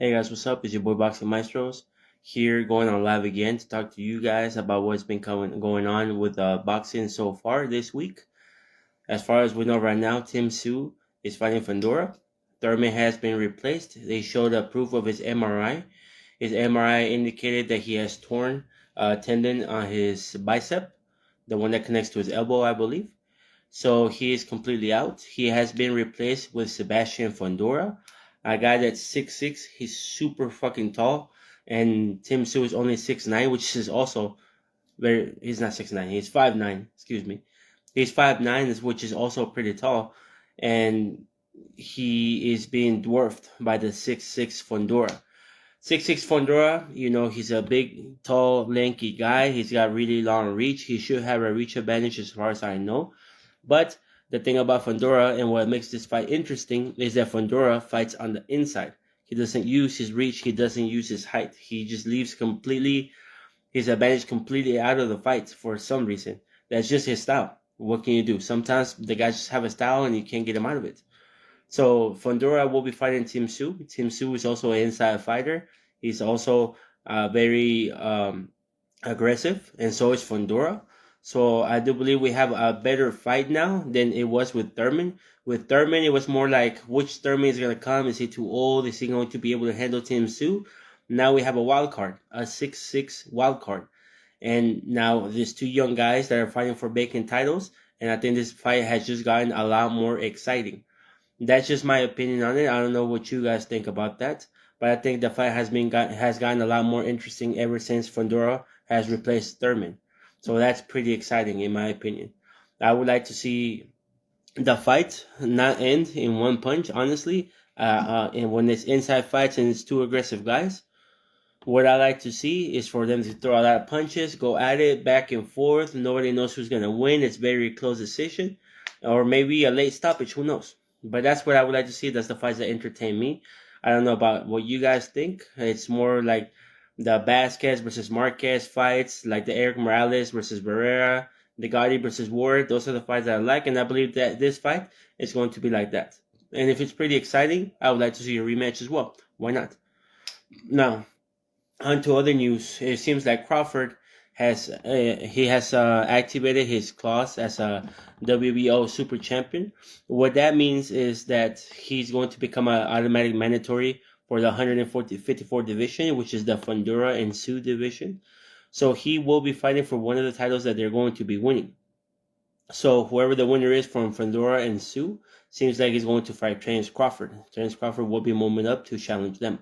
Hey guys, what's up? It's your boy Boxingmaestros here, going on live again to talk to you guys about what's been going on with boxing so far this week. As far as we know right now, Tzsyu is fighting Fundora. Thurman has been replaced. They showed a proof of his MRI. His MRI indicated that he has torn a tendon on his bicep, the one that connects to his elbow, I believe. So he is completely out. He has been replaced with Sebastian Fundora, a guy that's 6'6". He's super fucking tall. And Tzsyu is only 6'9", which is also very. He's not 6'9". He's 5'9". Excuse me. He's 5'9", which is also pretty tall. And he is being dwarfed by the 6'6" Fundora. 6'6" Fundora, he's a big, tall, lanky guy. He's got really long reach. He should have a reach advantage as far as I know. But the thing about Fundora and what makes this fight interesting is that Fundora fights on the inside. He doesn't use his reach. He doesn't use his height. He just leaves his advantage completely out of the fight for some reason. That's just his style. What can you do? Sometimes the guys just have a style and you can't get him out of it. So Fundora will be fighting Tzsyu. Tzsyu is also an inside fighter. He's also very aggressive, and so is Fundora. So I do believe we have a better fight now than it was with Thurman. With Thurman, it was more like which Thurman is going to come. Is he too old? Is he going to be able to handle Tzsyu? Now we have a wild card, a 6'6" wild card. And now there's two young guys that are fighting for vacant titles. And I think this fight has just gotten a lot more exciting. That's just my opinion on it. I don't know what you guys think about that. But I think the fight has gotten a lot more interesting ever since Fundora has replaced Thurman. So that's pretty exciting in my opinion. I would like to see the fight not end in one punch, honestly. And when it's inside fights and it's two aggressive guys, what I like to see is for them to throw a lot of punches, go at it back and forth. Nobody knows who's gonna win. It's very close decision, or maybe a late stoppage. Who knows? But that's what I would like to see. That's the fights that entertain me. I don't know about what you guys think. It's more like the Vasquez versus Marquez fights, like the Eric Morales versus Barrera, the Gotti versus Ward. Those are the fights that I like, and I believe that this fight is going to be like that. And if it's pretty exciting, I would like to see a rematch as well. Why not? Now, on to other news. It seems like Crawford has activated his clause as a WBO super champion. What that means is that he's going to become an automatic mandatory for the 154 division, which is the Fundora and Tzsyu division. So he will be fighting for one of the titles that they're going to be winning. So whoever the winner is from Fundora and Tzsyu seems like he's going to fight Terence Crawford. Terence Crawford will be moving up to challenge them.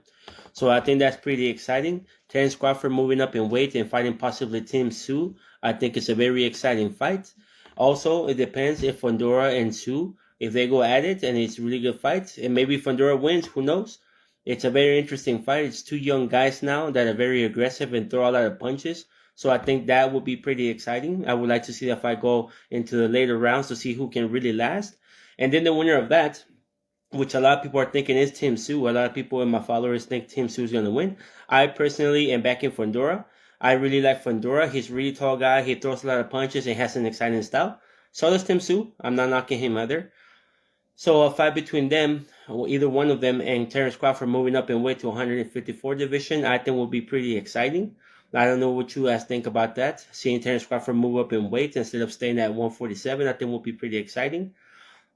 So I think that's pretty exciting. Terence Crawford moving up in weight and fighting possibly Tzsyu. I think it's a very exciting fight. Also, it depends if Fundora and Tzsyu, if they go at it and it's a really good fight, and maybe Fundora wins, who knows? It's a very interesting fight. It's two young guys now that are very aggressive and throw a lot of punches. So I think that would be pretty exciting. I would like to see that fight go into the later rounds to see who can really last. And then the winner of that, which a lot of people are thinking is Tzsyu. A lot of people in my followers think Tzsyu is going to win. I personally am backing Fundora. I really like Fundora. He's a really tall guy. He throws a lot of punches and has an exciting style. So does Tzsyu. I'm not knocking him either. So a fight between them, either one of them, and Terence Crawford moving up in weight to 154 division, I think will be pretty exciting. I don't know what you guys think about that. Seeing Terence Crawford move up in weight instead of staying at 147, I think will be pretty exciting.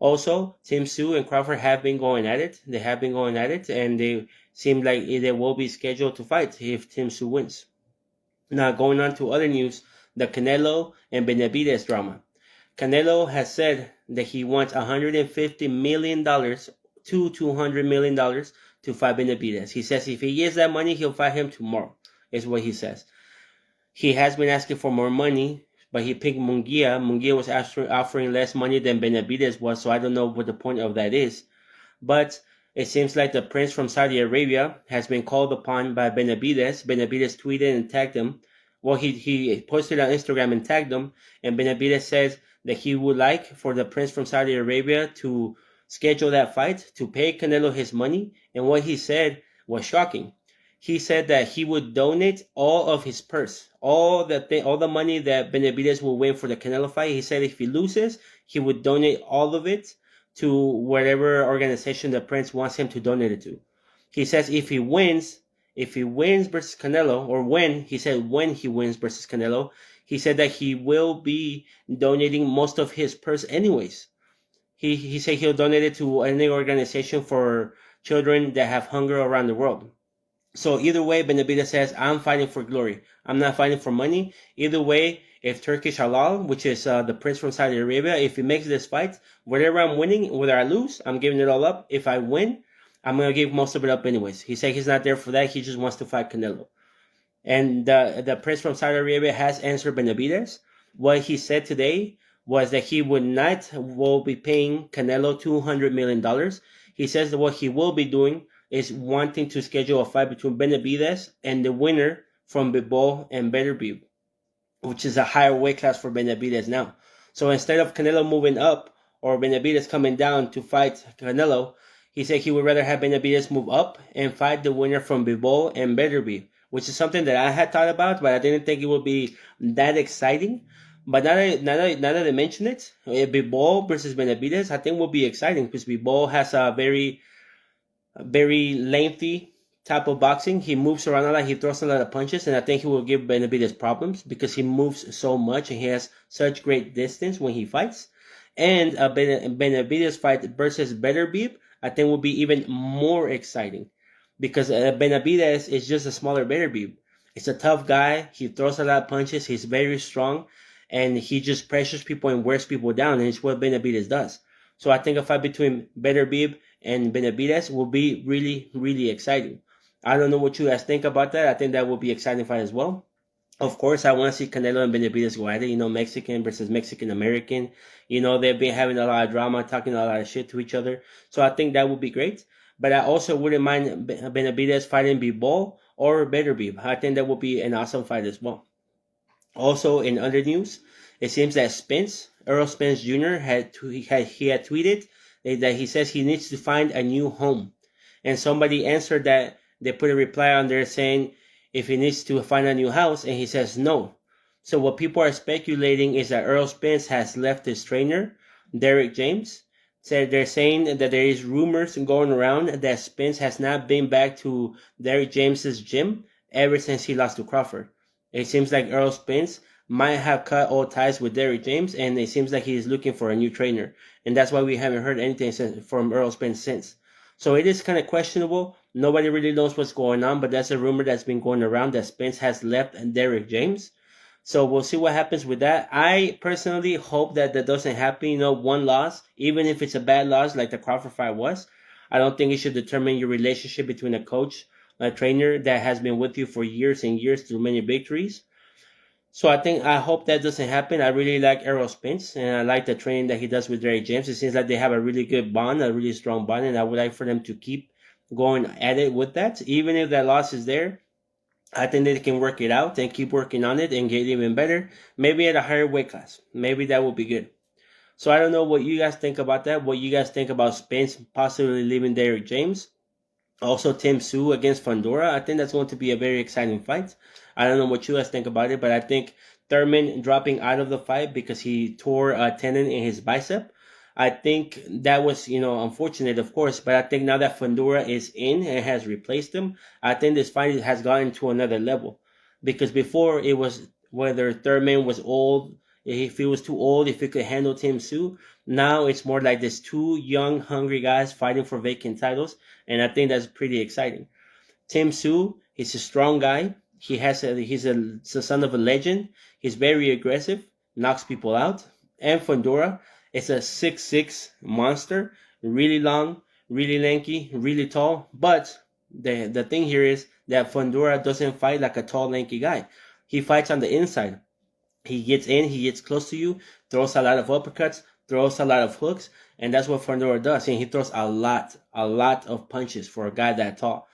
Also, Tzsyu and Crawford have been going at it. They have been going at it, and they seem like they will be scheduled to fight if Tzsyu wins. Now, going on to other news, the Canelo and Benavidez drama. Canelo has said that he wants $150 million to $200 million to fight Benavidez. He says if he gets that money, he'll fight him tomorrow, is what he says. He has been asking for more money, but he picked Munguia. Munguia was offering less money than Benavidez was, so I don't know what the point of that is. But it seems like the prince from Saudi Arabia has been called upon by Benavidez. Benavidez tweeted and tagged him. Well, he posted on Instagram and tagged him, and Benavidez says that he would like for the prince from Saudi Arabia to schedule that fight, to pay Canelo his money, and what he said was shocking. He said that he would donate all of his purse, all the money that Benavidez will win for the Canelo fight. He said if he loses, he would donate all of it to whatever organization the prince wants him to donate it to. He says if he wins versus Canelo, or when he wins versus Canelo, he said that he will be donating most of his purse anyways. He said he'll donate it to any organization for children that have hunger around the world. So either way, Benavidez says, I'm fighting for glory. I'm not fighting for money. Either way, if Turkish Halal, which is the prince from Saudi Arabia, if he makes this fight, whatever I'm winning, whether I lose, I'm giving it all up. If I win, I'm going to give most of it up anyways. He said he's not there for that. He just wants to fight Canelo. And the prince from Saudi Arabia has answered Benavidez. What he said today was that he will be paying Canelo $200 million. He says that what he will be doing is wanting to schedule a fight between Benavidez and the winner from Bivol and Beterbiev, which is a higher weight class for Benavidez now. So instead of Canelo moving up or Benavidez coming down to fight Canelo, he said he would rather have Benavidez move up and fight the winner from Bivol and Beterbiev, which is something that I had thought about, but I didn't think it would be that exciting. But now that I mention it, Bivol versus Benavidez, I think will be exciting because Bivol has a very lengthy type of boxing. He moves around a lot, he throws a lot of punches, and I think he will give Benavidez problems because he moves so much and he has such great distance when he fights. And Benavidez fight versus Beterbiev, I think will be even more exciting because Benavidez is just a smaller Beterbiev. It's a tough guy. He throws a lot of punches. He's very strong, and he just pressures people and wears people down, and it's what Benavidez does. So I think a fight between Beterbiev and Benavidez will be really, really exciting. I don't know what you guys think about that. I think that will be exciting fight as well. Of course, I want to see Canelo and Benavidez go at it. Mexican versus Mexican American. They've been having a lot of drama, talking a lot of shit to each other. So I think that would be great. But I also wouldn't mind Benavidez fighting Bivol or Beterbiev. I think that would be an awesome fight as well. Also, in other news, it seems that Earl Spence Jr. had tweeted that he says he needs to find a new home. And somebody answered that. They put a reply on there saying if he needs to find a new house, and he says no. So what people are speculating is that Earl Spence has left his trainer, Derreck James. They're saying that there is rumors going around that Spence has not been back to Derreck James's gym ever since he lost to Crawford. It seems like Earl Spence might have cut all ties with Derreck James, and it seems like he's looking for a new trainer. And that's why we haven't heard anything from Earl Spence since. So it is kind of questionable. Nobody really knows what's going on, but that's a rumor that's been going around that Spence has left Derreck James. So we'll see what happens with that. I personally hope that doesn't happen. One loss, even if it's a bad loss like the Crawford fight was, I don't think it should determine your relationship between a coach, a trainer that has been with you for years and years through many victories. So I hope that doesn't happen. I really like Errol Spence, and I like the training that he does with Derreck James. It seems like they have a really good bond, a really strong bond, and I would like for them to keep going at it with that. Even if that loss is there, I think they can work it out and keep working on it and get even better. Maybe at a higher weight class. Maybe that would be good. So I don't know what you guys think about that. What you guys think about Spence possibly leaving Derreck James. Also, Tzsyu against Fundora. I think that's going to be a very exciting fight. I don't know what you guys think about it, but I think Thurman dropping out of the fight because he tore a tendon in his bicep. I think that was, unfortunate, of course, but I think now that Fundora is in and has replaced him, I think this fight has gotten to another level. Because before it was whether Thurman was old, if he was too old, if he could handle Tzsyu. Now it's more like this two young, hungry guys fighting for vacant titles, and I think that's pretty exciting. Tzsyu, he's a strong guy. He's the son of a legend. He's very aggressive, knocks people out. And Fundora is a 6'6" monster, really long, really lanky, really tall. But the thing here is that Fundora doesn't fight like a tall, lanky guy. He fights on the inside. He gets in, he gets close to you, throws a lot of uppercuts, throws a lot of hooks, and that's what Fundora does. And he throws a lot of punches for a guy that tall.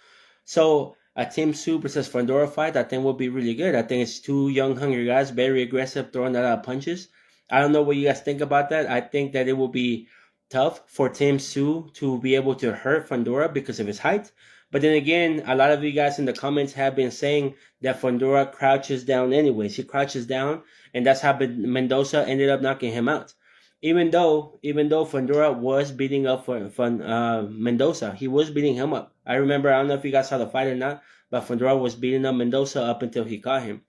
So a Tzsyu versus Fundora fight, I think will be really good. I think it's two young, hungry guys, very aggressive, throwing a lot of punches. I don't know what you guys think about that. I think that it will be tough for Tzsyu to be able to hurt Fundora because of his height. But then again, a lot of you guys in the comments have been saying that Fundora crouches down anyways. He crouches down, and that's how Mendoza ended up knocking him out. Even though Fundora was beating up Mendoza, he was beating him up. I remember, I don't know if you guys saw the fight or not, but Fundora was beating up Mendoza up until he caught him.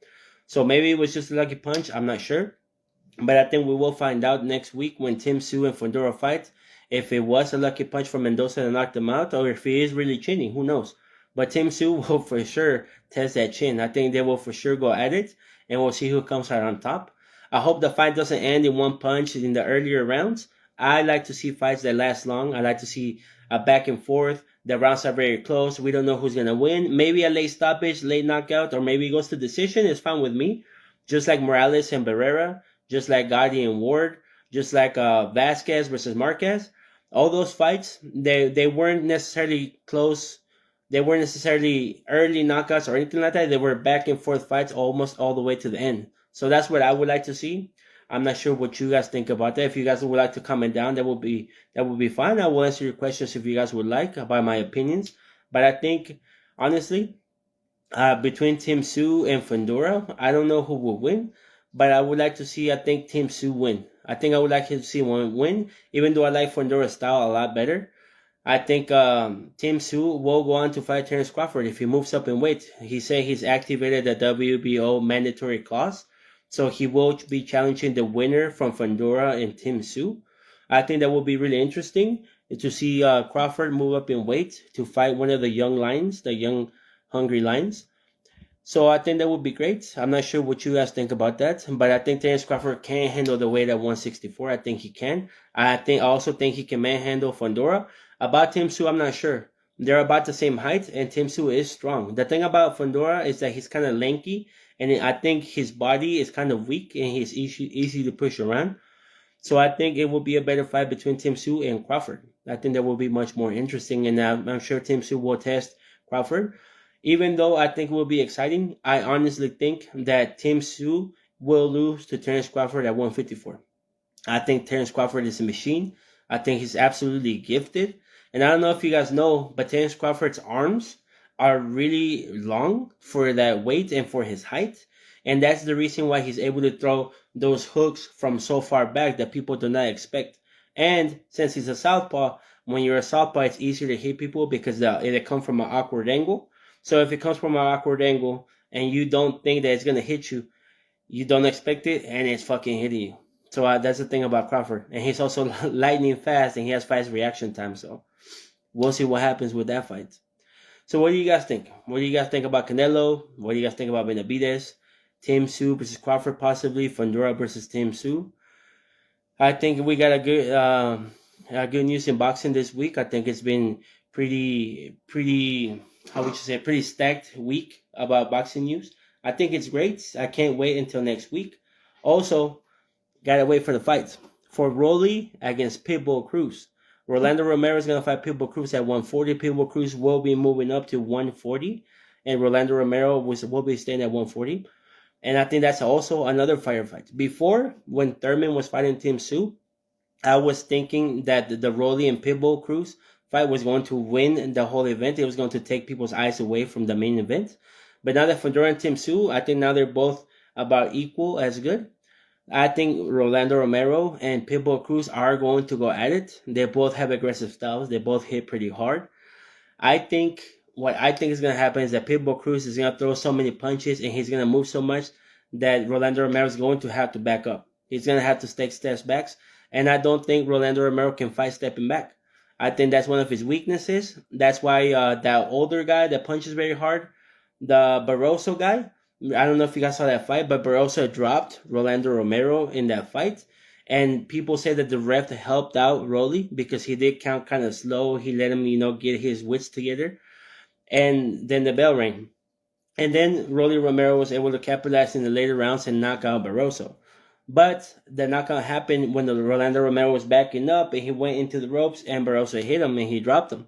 So maybe it was just a lucky punch. I'm not sure. But I think we will find out next week when Tim Tszyu and Fundora fight if it was a lucky punch from Mendoza that knocked him out or if he is really chinning. Who knows? But Tim Tszyu will for sure test that chin. I think they will for sure go at it, and we'll see who comes out on top. I hope the fight doesn't end in one punch in the earlier rounds. I like to see fights that last long. I like to see a back and forth. The rounds are very close. We don't know who's going to win. Maybe a late stoppage, late knockout, or maybe it goes to decision. It's fine with me. Just like Morales and Barrera, just like Gotti and Ward, just like Vasquez versus Marquez. All those fights, they weren't necessarily close. They weren't necessarily early knockouts or anything like that. They were back and forth fights almost all the way to the end. So that's what I would like to see. I'm not sure what you guys think about that. If you guys would like to comment down, that would be fine. I will answer your questions if you guys would like about my opinions. But I think honestly, between Tim Tszyu and Fundora, I don't know who will win, but I would like to see. I think Tim Tszyu win. I think I would like to see one win, even though I like Fundora's style a lot better. I think Tim Tszyu will go on to fight Terence Crawford if he moves up in weight. He said he's activated the WBO mandatory clause, so he will be challenging the winner from Fundora and Tim Tszyu. I think that will be really interesting to see Crawford move up in weight to fight one of the young lions, the young hungry lions. So I think that would be great. I'm not sure what you guys think about that, but I think Terence Crawford can handle the weight at 164. I think he can. I also think he can manhandle Fundora. About Tim Tszyu, I'm not sure. They're about the same height, and Tim Tszyu is strong. The thing about Fundora is that he's kind of lanky, and I think his body is kind of weak, and he's easy to push around. So I think it will be a better fight between Tim Tszyu and Crawford. I think that will be much more interesting, and I'm sure Tim Tszyu will test Crawford. Even though I think it will be exciting, I honestly think that Tim Tszyu will lose to Terence Crawford at 154. I think Terence Crawford is a machine. I think he's absolutely gifted. And I don't know if you guys know, but Terence Crawford's arms are really long for that weight and for his height. And that's the reason why he's able to throw those hooks from so far back that people do not expect. And since he's a southpaw, when you're a southpaw, it's easier to hit people because it comes from an awkward angle. So if it comes from an awkward angle and you don't think that it's going to hit you, you don't expect it, and it's fucking hitting you. So that's the thing about Crawford. And he's also lightning fast, and he has fast reaction time. So we'll see what happens with that fight. So what do you guys think? What do you guys think about Canelo? What do you guys think about Benavidez? Tim Tszyu versus Crawford possibly. Fundora versus Tim Tszyu. I think we got a good news in boxing this week. I think it's been pretty how would you say, pretty stacked week about boxing news. I think it's great. I can't wait until next week. Also, gotta wait for the fights. For Rolly against Pitbull Cruz. Rolando Romero is going to fight Pitbull Cruz at 140. Pitbull Cruz will be moving up to 140. And Rolando Romero will be staying at 140. And I think that's also another firefight. Before, when Thurman was fighting Tim Tszyu, I was thinking that the Rolly and Pitbull Cruz fight was going to win the whole event. It was going to take people's eyes away from the main event. But now that Fundora and Tim Tszyu, I think now they're both about equal as good. I think Rolando Romero and Pitbull Cruz are going to go at it. They both have aggressive styles. They both hit pretty hard. What I think is going to happen is that Pitbull Cruz is going to throw so many punches and he's going to move so much that Rolando Romero is going to have to back up. He's going to have to take steps back. And I don't think Rolando Romero can fight stepping back. I think that's one of his weaknesses. That's why that older guy that punches very hard, the Barroso guy, I don't know if you guys saw that fight, but Barroso dropped Rolando Romero in that fight. And people say that the ref helped out Rolly because he did count kind of slow. He let him, get his wits together. And then the bell rang. And then Rolly Romero was able to capitalize in the later rounds and knock out Barroso. But the knockout happened when Rolando Romero was backing up and he went into the ropes and Barroso hit him and he dropped him.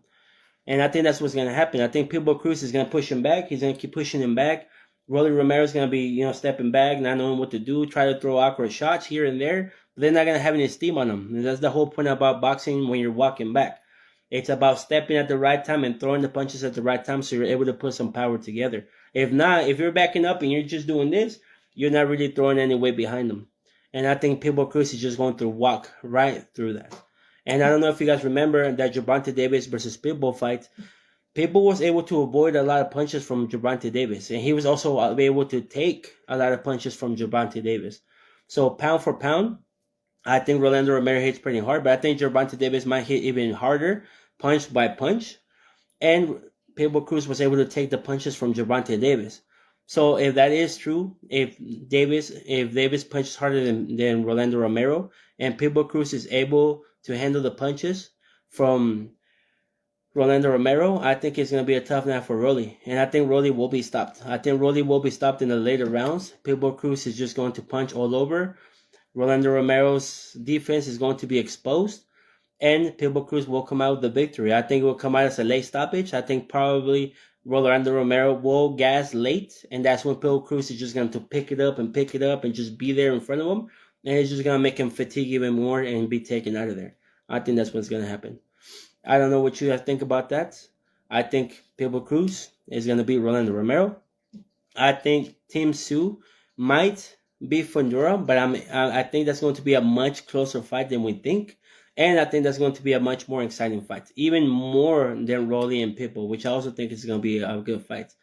And I think that's what's going to happen. I think Pitbull Cruz is going to push him back. He's going to keep pushing him back. Rolly Romero is going to be, stepping back, not knowing what to do, try to throw awkward shots here and there. But they're not going to have any steam on them. And that's the whole point about boxing when you're walking back. It's about stepping at the right time and throwing the punches at the right time so you're able to put some power together. If not, if you're backing up and you're just doing this, you're not really throwing any weight behind them. And I think Pitbull Cruz is just going to walk right through that. And I don't know if you guys remember that Gervonta Davis versus Pitbull fight. Pitbull was able to avoid a lot of punches from Gervonta Davis, and he was also able to take a lot of punches from Gervonta Davis. So pound for pound, I think Rolando Romero hits pretty hard, but I think Gervonta Davis might hit even harder, punch by punch. And Pitbull Cruz was able to take the punches from Gervonta Davis. So if that is true, if Davis punches harder than Rolando Romero, and Pitbull Cruz is able to handle the punches from Rolando Romero, I think it's going to be a tough night for Rolly. And I think Rolly will be stopped. I think Rolly will be stopped in the later rounds. Pitbull Cruz is just going to punch all over. Rolando Romero's defense is going to be exposed. And Pitbull Cruz will come out with the victory. I think it will come out as a late stoppage. I think probably Rolando Romero will gas late. And that's when Pitbull Cruz is just going to pick it up and just be there in front of him. And it's just going to make him fatigue even more and be taken out of there. I think that's what's going to happen. I don't know what you guys think about that. I think Pitbull Cruz is going to beat Rolando Romero. I think Team Tzsyu might beat Fundora, but I think that's going to be a much closer fight than we think. And I think that's going to be a much more exciting fight, even more than Rolly and Pitbull, which I also think is going to be a good fight.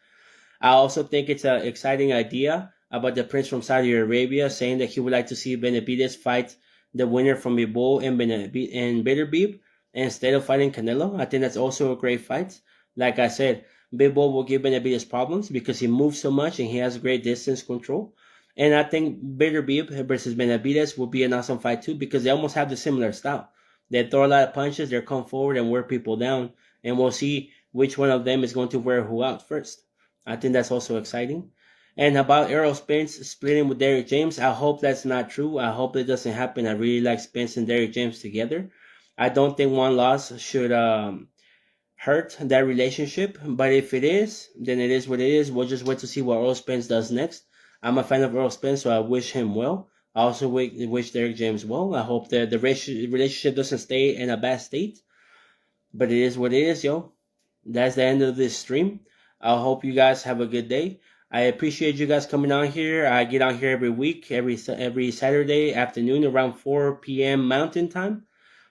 I also think it's an exciting idea about the Prince from Saudi Arabia saying that he would like to see Benavidez fight the winner from Bivol and Beterbiev instead of fighting Canelo. I think that's also a great fight. Like I said, Bivol will give Benavidez problems because he moves so much and he has great distance control. And I think Beterbiev versus Benavidez will be an awesome fight too because they almost have the similar style. They throw a lot of punches, they come forward and wear people down, and we'll see which one of them is going to wear who out first. I think that's also exciting. And about Errol Spence splitting with Derreck James, I hope that's not true. I hope it doesn't happen. I really like Spence and Derreck James together. I don't think one loss should hurt that relationship, but if it is, then it is what it is. We'll just wait to see what Errol Spence does next. I'm a fan of Errol Spence, so I wish him well. I also wish Derreck James well. I hope that the relationship doesn't stay in a bad state. But it is what it is, yo. That's the end of this stream. I hope you guys have a good day. I appreciate you guys coming on here. I get on here every week, every Saturday afternoon around 4 p.m. Mountain Time.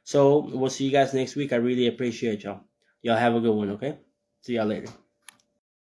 So we'll see you guys next week. I really appreciate y'all. Y'all have a good one, okay? See y'all later.